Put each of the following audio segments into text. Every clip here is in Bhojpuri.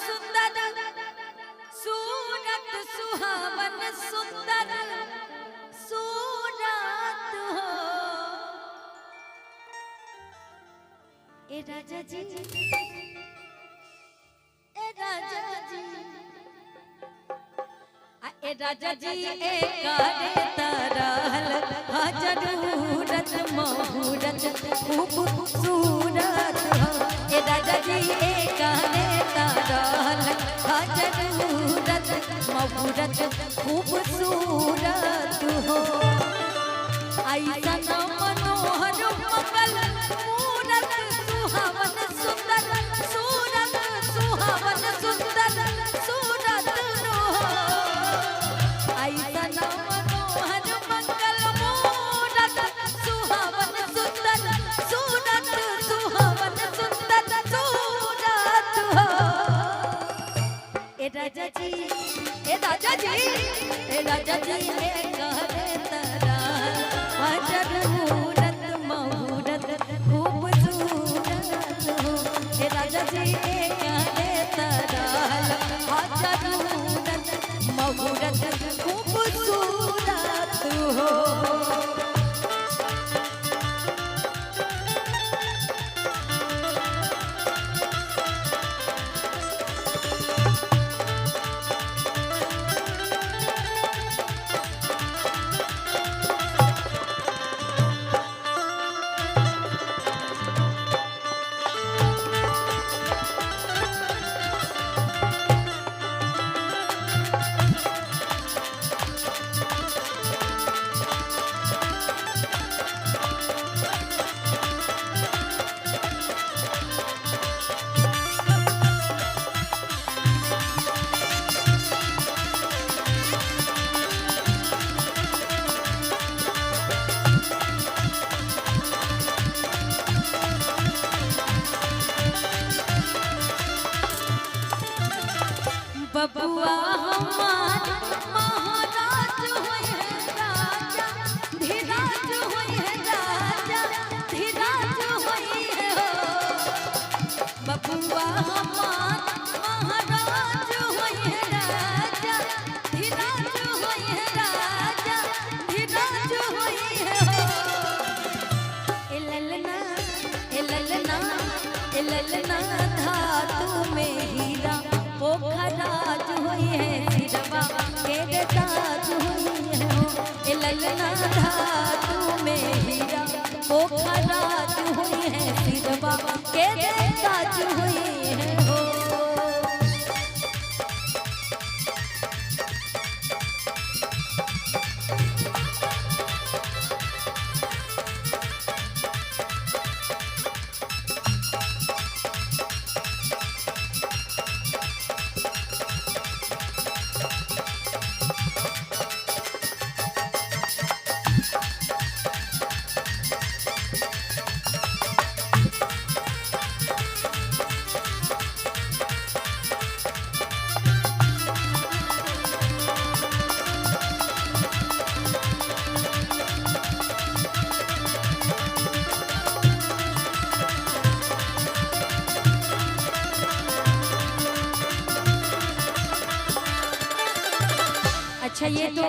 सुंदर सूरत सुहावन सुंदर सूरत हो। ए राजा जी, ए राजा जी, ए राजा जी, ए करे तरहल हजरूरत महूरत खूबसूरत हो। ए राजा जी, ए करे तरहल हजरूरत महूरत खूबसूरत हो। ऐसा मनोहर मंगल मूरत सुहावन सुंदर सूरत सुहावन सुंदर सूरत हो। ऐसा मनोहर मंगल मूरत सुहावन सुंदर सूरत सुहावन सुंदर सूरत हो। ए राजा जी, ए राजा जी, ए राजा जी, ए करे तरा हजरूरत महूरत खूबसूरत हो। ए राजा जी, ए करे तरा हजरूरत महूरत खूबसूरत हो। बबुआ हमार महाराज होय है राजा धीराज होय है राजा धीराज होय है हो। बबुआ हमार महाराज होय है राजा धीराज होय है राजा धीराज होय है हो। ए ललना ए ललना ए ललना धातु में हीरा पोखराज होई है सिरवा के ताज होई है हो। ए ललना धातु में हीरा पोखराज होई है सिरवा के ताज होई है हो। अच्छा, ये तो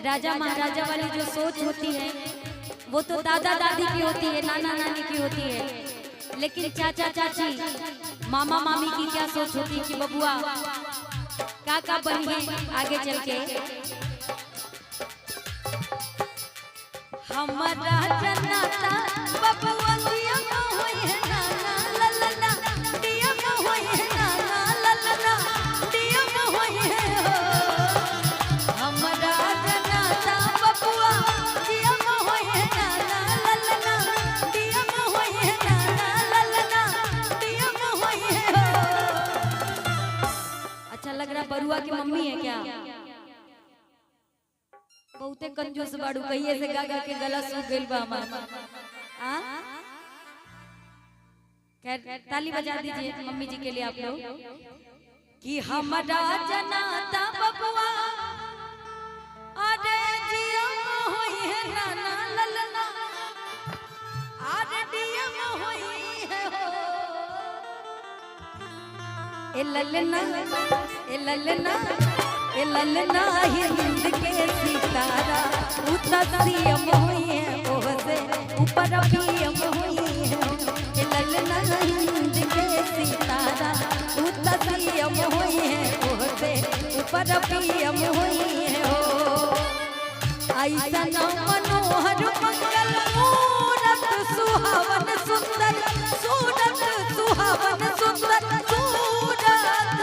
राजा महाराजा वाली जो सोच होती है वो तो दादा दादी की होती है, नाना नानी की होती है। लेकिन चाचा चाची मामा मामी की क्या सोच होती है कि बबुआ क्या बनिए आगे चल के। हमारा जन्नता बबुआ दिया होई है नाना ललना दिया होई है नाना ललना दिया होई है हो। हमारा जन्नता बबुआ दिया होई है नाना ललना दिया होई है नाना ललना दिया होई है हो। अच्छा लग रहा बरुआ की मम्मी है क्या? बहुते कंजूस बाड़ू, कहिए से गा के गला सूख गइल बा हमार। खैर ताली बजा दीजिए मम्मी जी के लिए आप लोग। कि हमारा जनाता बबुआ अरे जिया होई है नाना ललना अरे दिया होई है हो। ए ललना ए ललना ए ललना हिंद के सितारा उतसियम हुई है ओहसे ऊपर पियम हुई है ए ललना हिंद के सितारा उतसियम हुई है ओहसे ऊपर पियम हुई है हो ऐसा मनोहर मंगल मूरत सुहावन सुंदर सूरत सुहावन सुंदर सूरत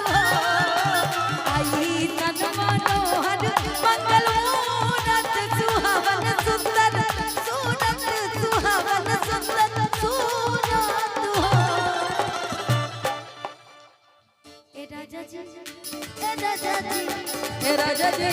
ऐसा मनोहर मंगल मूरत सुहावन सुंदर सूरत सुहावन सुंदर सूरत ए राजा जी ए राजा जी ए राजा जी